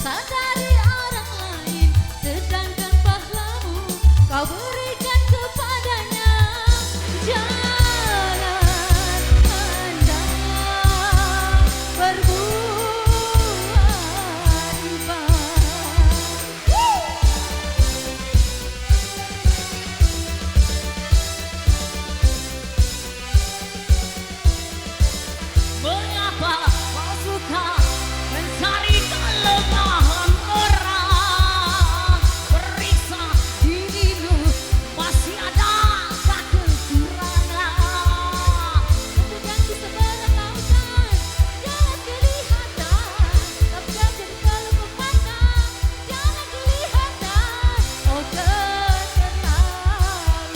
sadari orang lain, sedangkan pahlamu kau berikan kepadanya. Jangan anda berbuat iba. Mengapa kau suka mencari kelemahan orang? Periksa dirimu, masih adakah kekurangan? Kemudian bisa berlautan, jangan kelihatan, tapi jadi kelupaan, jangan kelihatan. Oh keterlaluan.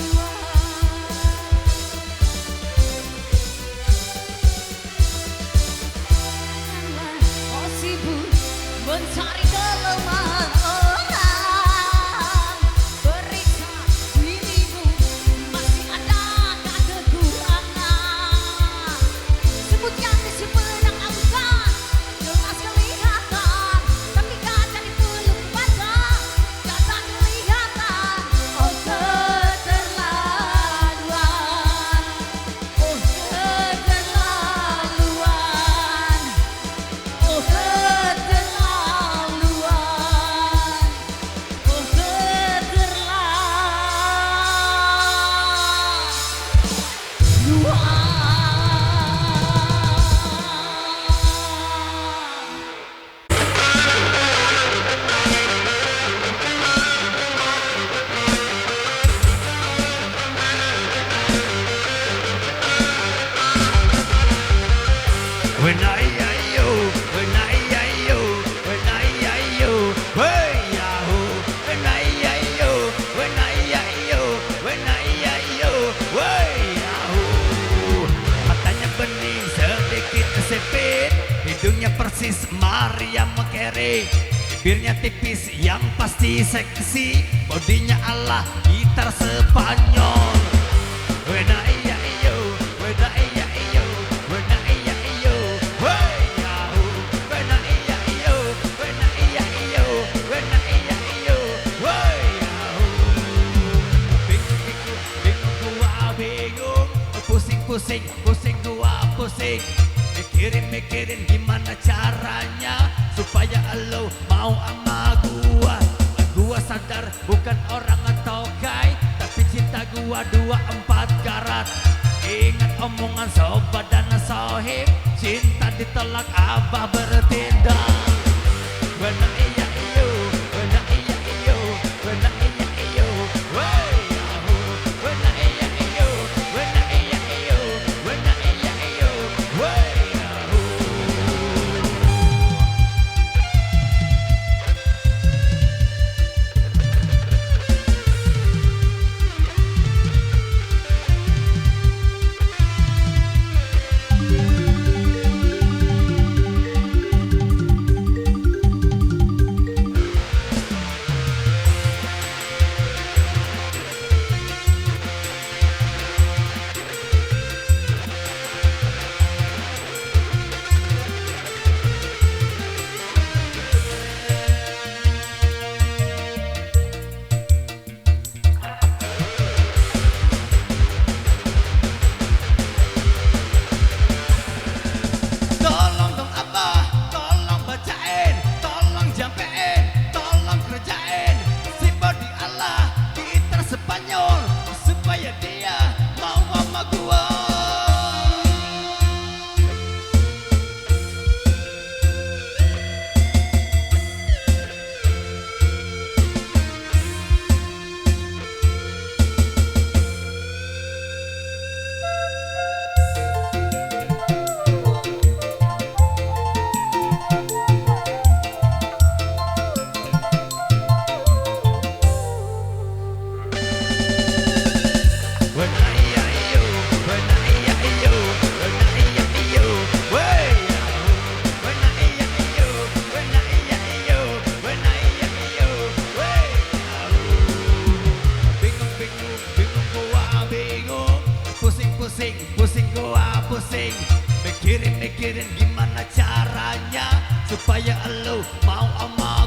Kau sibuk mencari kelemahan orang. Periksa dirimu, masih adakah kekurangan? Sebutkan isi benang ausan, jelas kelihatan, tapi kan jadi belum baca, kata kelihatan. Oh keterlaluan, oh keterlaluan. Oh keterlaluan, oh When matanya bening sedikit sempit, hidungnya persis Maria Carey, bibirnya tipis yang pasti seksi, bodinya ala gitar Spanyol. Pusing gua pusing, mikirin gimana caranya supaya lo mau sama gua. Gua sadar bukan orang atau kai, tapi cinta gua 24 karat. Ingat omongan sobat dan sohib, cinta ditolak abah bertindak. Wena iya iyo, wena iya iyo, wena iya iyo, wey yahu. Wena iya iyo, wena iya iyo, wena iya iyo, wey yahu. Mikirin gimana caranya supaya lo mau sama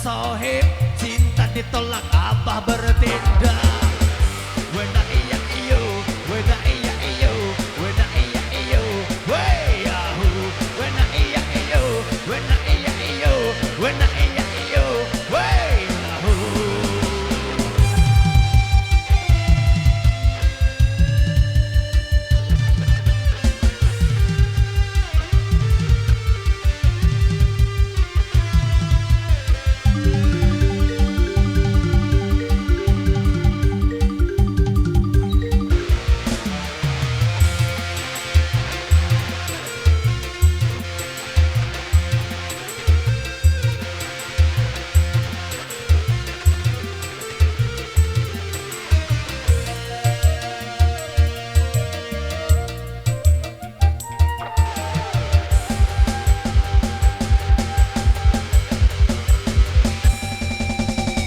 sohib, cinta ditolak abah bertindak. Wena iya iyo, wena iya iyo, wena iya iyo, wey yahu. Wena iya iyo, wena iya iyo, wena iya iyo, wey yahu.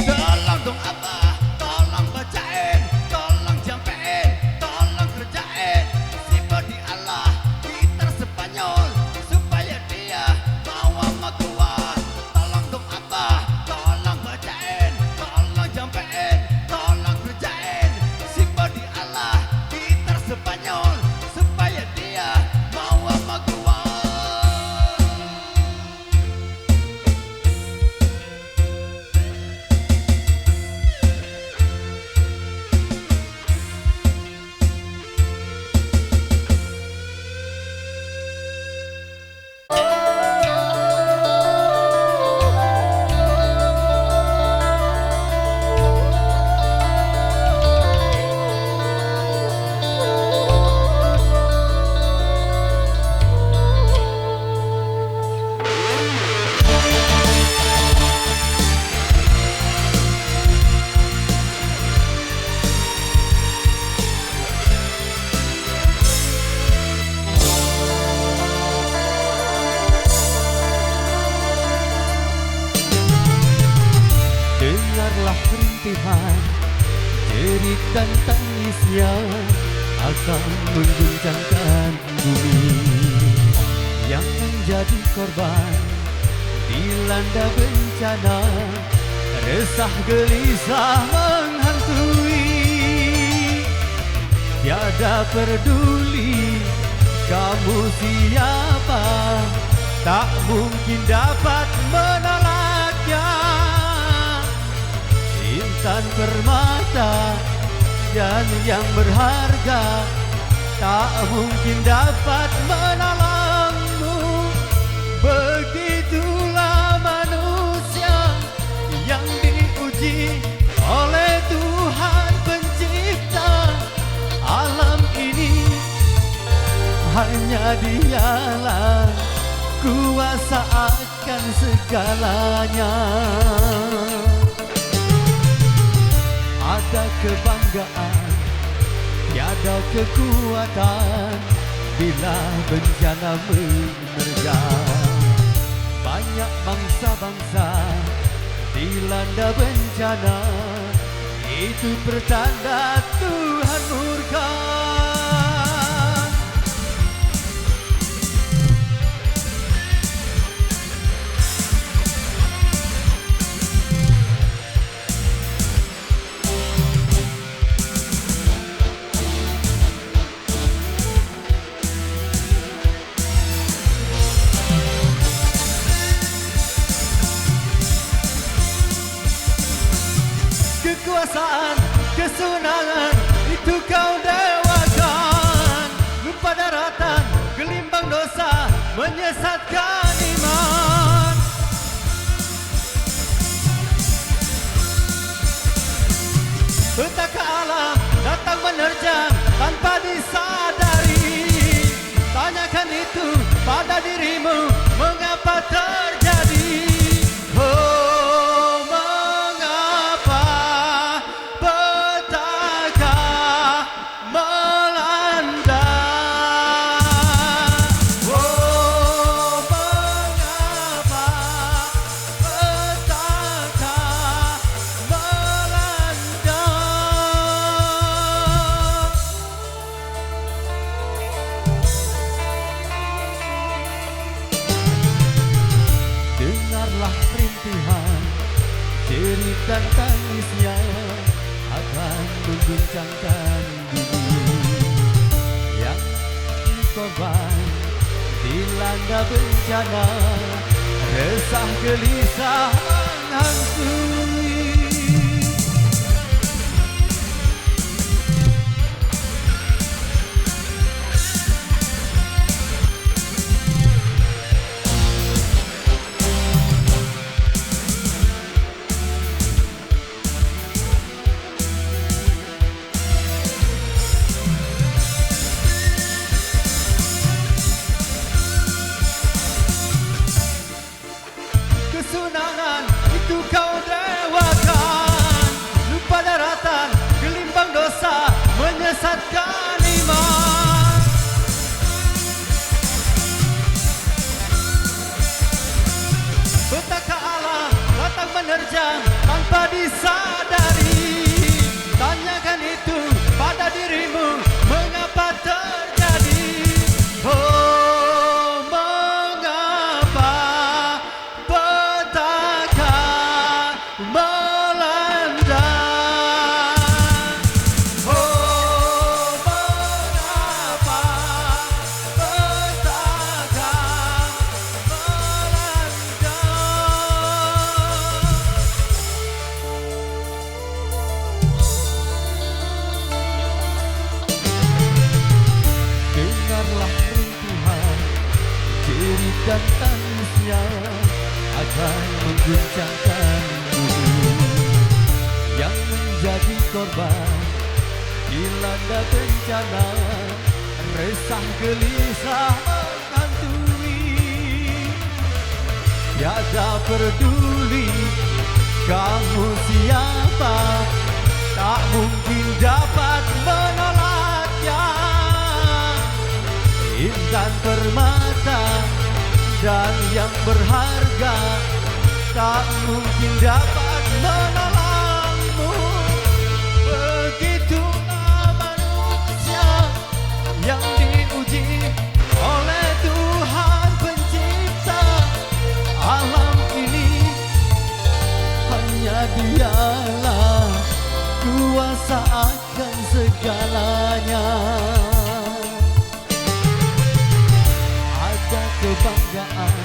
Tolong dong abah, tolong bacain, tolong jampein, tolong kerjain. Si body Allah gitar Spanyol supaya dia mau sama gua. Tolong dong abah, tolong bacain, tolong jampein, tolong kerjain. Si body Allah gitar Spanyol supaya dia mau sama gua. Dengarlah rintihan, jerit dan tangisnya akan mengguncangkan bumi yang menjadi korban dilanda bencana. Resah gelisah menghantui, tiada peduli kamu siapa, tak mungkin dapat menolaknya. Intan permata dan yang berharga tak mungkin dapat menolongmu. Begitulah manusia yang diuji oleh Tuhan pencipta alam ini. Hanya Dialah kuasa akan segalanya. Ada kebanggaan, tiada kekuatan bila bencana menerjang. Banyak bangsa-bangsa dilanda bencana, itu pertanda Tuhan murka. Kekuasaan, kesenangan itu kau dewakan. Lupa daratan, gelimbang dosa menyesatkan iman. Petaka alam datang menerjang tanpa disadari. Tanyakan itu pada dirimu, mengapa terjadi? Oh, mengapa petaka melanda? Oh, mengapa petaka melanda? mengguncangkan bumi yang korban dilanda bencana, resah gelisah menghantui. Kesunangan itu kau dewakan, lupa daratan, gelimbang dosa, menyesatkan iman. Petaka alam datang menerjang tanpa disadari. Tanyakan itu pada dirimu, mengapa terjadi? Oh, mengapa petaka melanda? Oh, mengapa petaka melanda? Dengarlah rintuhan, jerit dan tangisnya akan mengguncangkan bumi yang menjadi korban dilanda bencana, resah gelisah menghantui. Tiada peduli kamu siapa, tak mungkin dapat menolaknya. Intan permata dan yang berharga tak mungkin dapat menolongmu. Begitulah manusia yang diuji oleh Tuhan Pencipta alam ini. Hanya Dialah kuasa akan segalanya. Ada kebanggaan,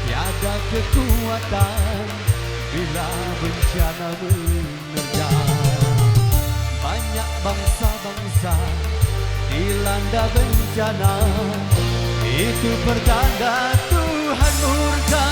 tiada kekuatan bila bencana menerjang. Banyak bangsa-bangsa dilanda bencana, itu pertanda Tuhan murka.